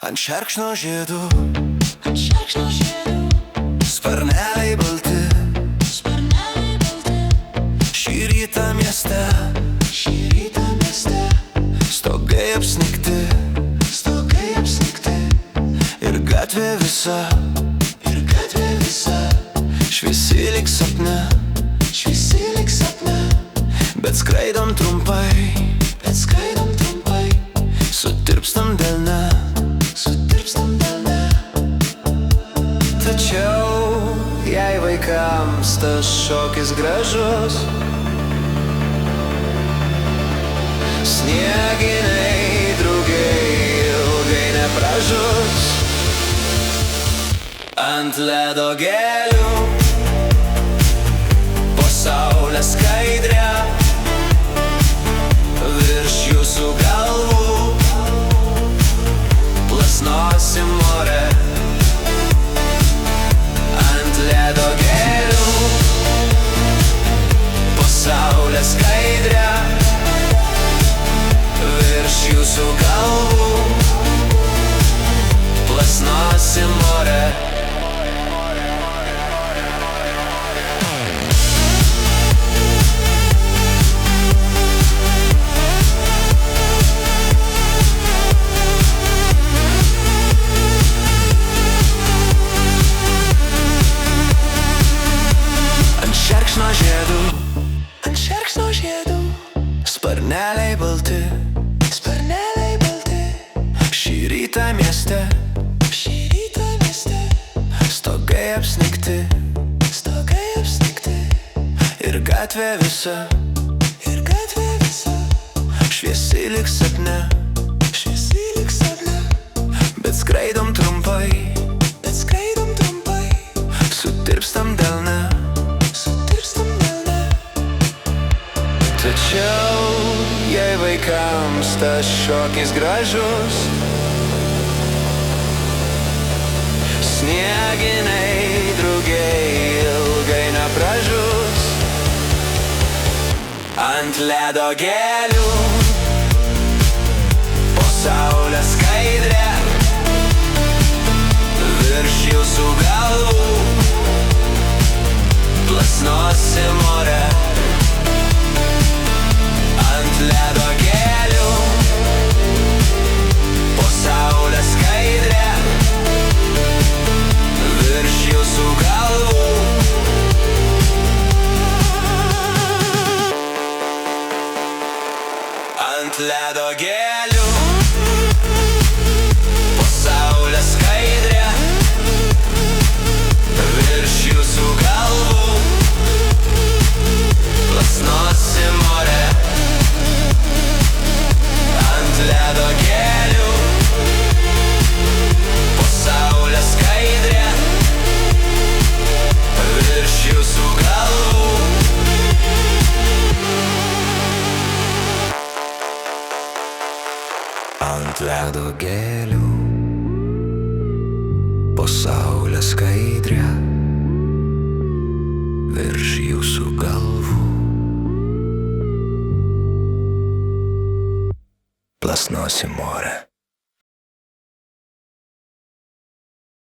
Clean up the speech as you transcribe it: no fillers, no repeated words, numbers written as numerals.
Ant šerkšno žiedų sparneliai balti šį rytą mieste stogai apsnigti ir gatvė visa šviesi lyg sapne, bet skraidom trumpai, sutirpstam delne. Tačiau jei vaikams tas šokis gražus, snieginiai drugiai ilgai nepražus. Ant ledo gėlių po saulę skaidrią virš jūsų galvų plasnosim ore. Ant ledo gėlių po saulę skaidrią virš jūsų galvų plasnosim ore. Ant šerkšno žiedų sparneliai balti šį rytą mieste stogai apsnigti ir gatvė visa šviesi lyg sapne, bet skraidom trumpai, sutirpstam delne. Tačiau jei vaikams tas šokis gražus, snieginiai drugiai ilgai nepražus. Ant ledo gėlių po saulę skaidrią virš jūsų galvų plasnosim ore. Ant ledo gėlių po saulę skaidrią virš jūsų galvų ant ledo gėlių po saulę skaidrią virš jūsų galvų plasnosim ore. Ledo gėlių po saulę skaidrią virš jūsų galvų. Ant ledo gėlių po saulę skaidrią virš jūsų galvų plasnosim ore.